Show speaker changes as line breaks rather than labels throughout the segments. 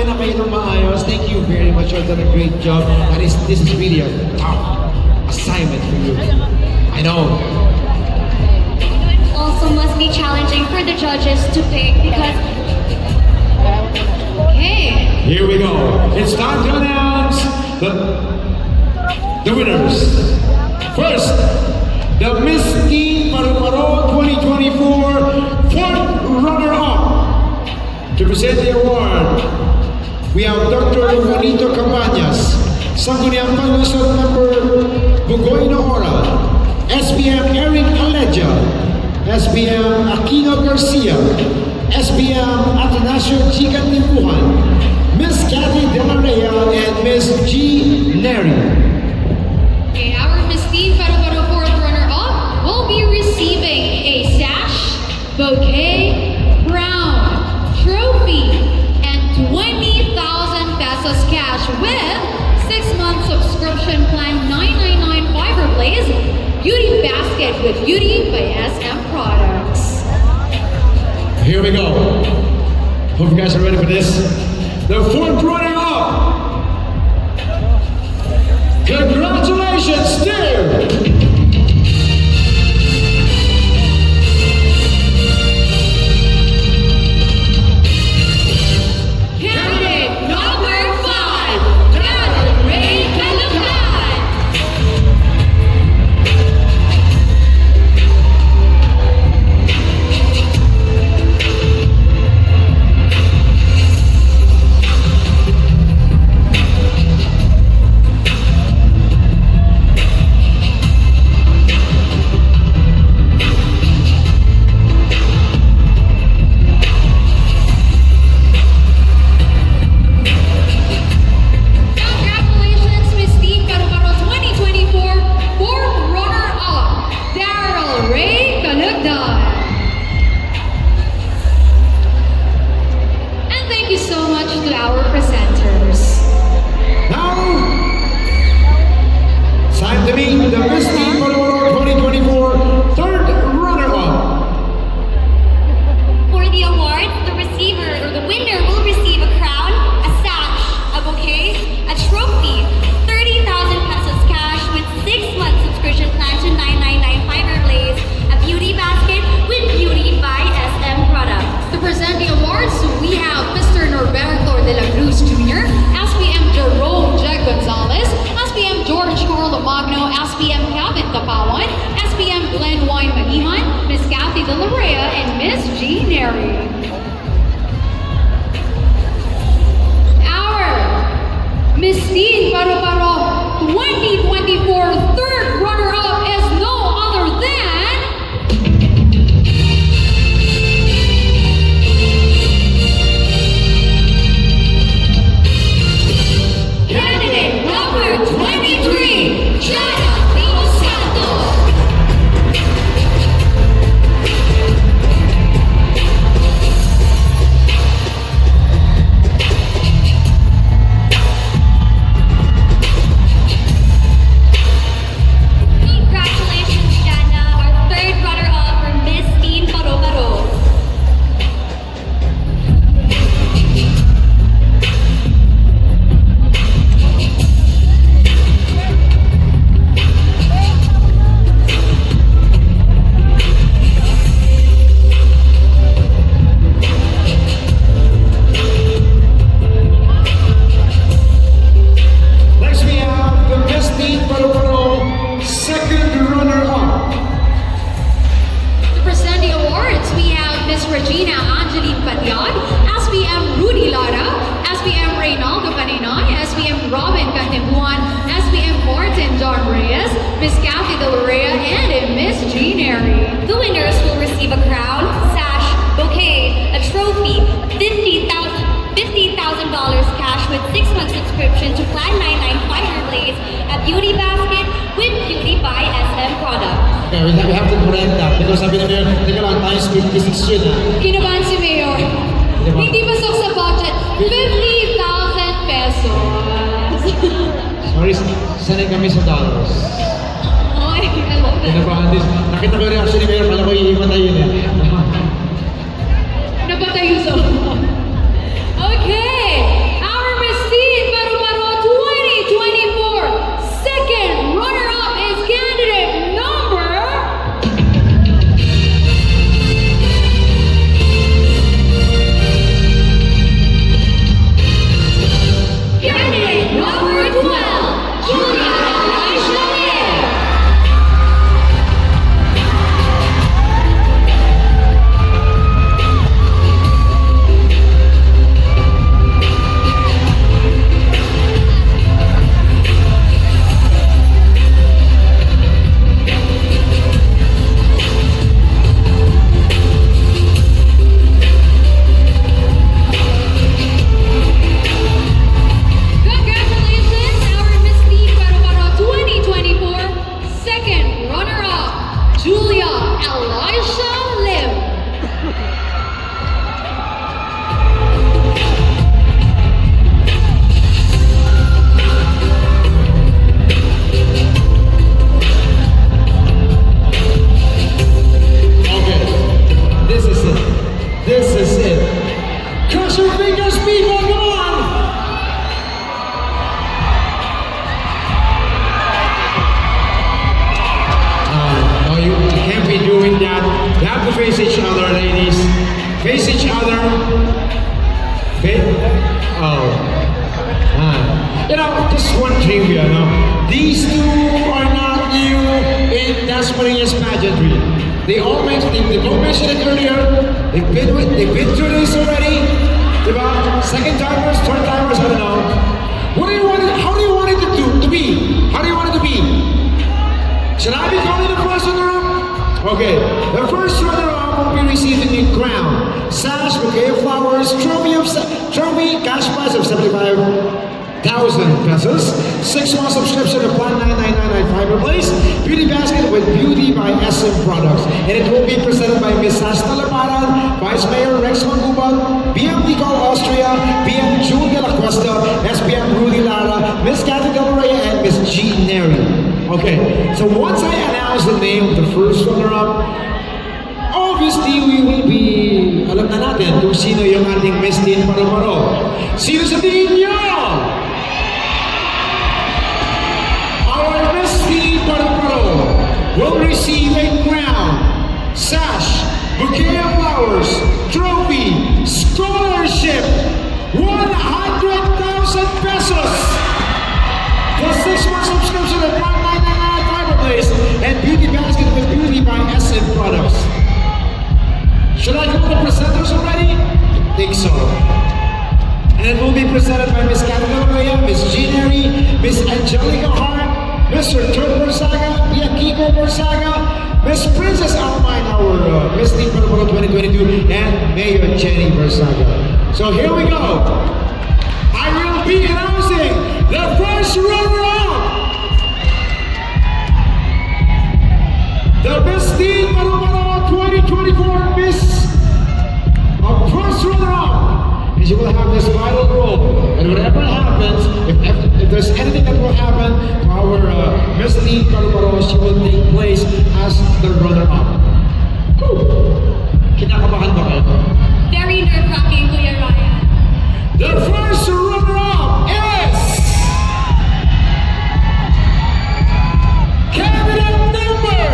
na kayo ng maayos. Thank you very much. You've done a great job. This is really a tough assignment for you. I know.
Also must be challenging for the judges to pick because... Okay.
Here we go. It's time to announce the winners. First, the Miss Teen Paru-Paro 2024 fourth runner-up. To present the award, we have Dr. Juanito Cabañas, Sangguniang Panglusod Member Bugoy na Ora, SBM Eric Aleja, SBM Aquino Garcia, SBM Atanasio Chican Timpuhan, Miss Cathy De La Rea, and Miss G. Neri.
Okay, our Miss Teen Paru-Paro fourth runner-up will be receiving a sash, bouquet, crown, trophy, and 20,000 pesos cash with 6-month subscription plan 999 Fiber Blaze Beauty Basket with Beauty by SM Products.
Here we go. Hope you guys are ready for this. The fourth runner-up. Congratulations, Steve!
We have to correct that because sabi na Mayor, teka lang, times 56 yun ha.
Kinabahan si Mayor.
Diba?
Hindi pasok sa budget. 50,000 pesos.
Sorry, sanay kami sa dollars.
Oy, I love that.
Kinabahan din. Nakita ko yung reaction ni Mayor, kala ko iimatay yun eh.
Napatayo sa Okay.
You know, just one trivia, no? These two are not new in Dasmariñas pageantry. They all mentioned, they both mentioned it earlier. They've been through this already. Diba? Second timers, third timers, I don't know. How do you want it to be? How do you want it to be? Should I be calling the first runner-up? Okay, the first runner-up will be receiving a crown, sash, bouquet of flowers, trophy, cash prize of 75,000 pesos, 6-month subscription to Plan 9999 Fiber Place, beauty basket with Beauty by SM Products, and it will be presented by Ms. Sasta Lamaran, Vice Mayor Rex Mangubat, BM Nicole Austria, BM June de la Costa, SPM Rudy Lara, Ms. Cathy Del Rey, and Ms. G. Neri. Okay, so once I announce the name of the first runner-up, obviously we will be, alam na natin kung sino yung ating Miss Teen Paro-Paro. Sino sa tingin nyo? Our Miss Teen Paro-Paro will receive a crown, sash, bouquet of flowers, trophy, scholarship, 100,000 pesos, plus 6-month subscription at 1999 Fiber Place, and beauty basket with Beauty by SM Products. Should I call the presenters already? I think so. And it will be presented by Ms. Catalina, Ms. Jeanary, Ms. Angelica Hart, Mr. Kurt Bersaga, Pia Kiko Bersaga, Ms. Princess Almine, our Miss Teen Paro-Paro 2022, and Mayor Jenny Bersaga. So here we go. I will be announcing the first runner-up. The Miss Teen Paro-Paro 2024 Miss first runner-up. And she will have this vital role. And whatever happens, if there's anything that will happen to our Miss Teen Paro-Paro, she will take place as the runner-up. Kinakabahan ba kayo?
Very nerve-wracking, Kuya Ryan.
The first runner-up is cabinet number.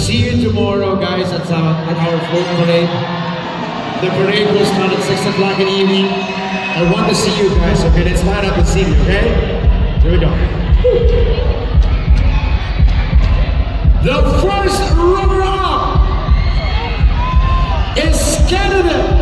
See you tomorrow, guys, at our float parade. The parade will start at 6 o'clock in the evening. I want to see you guys. Okay, let's line up and see me. Okay, here we go. The first runner-up is candidate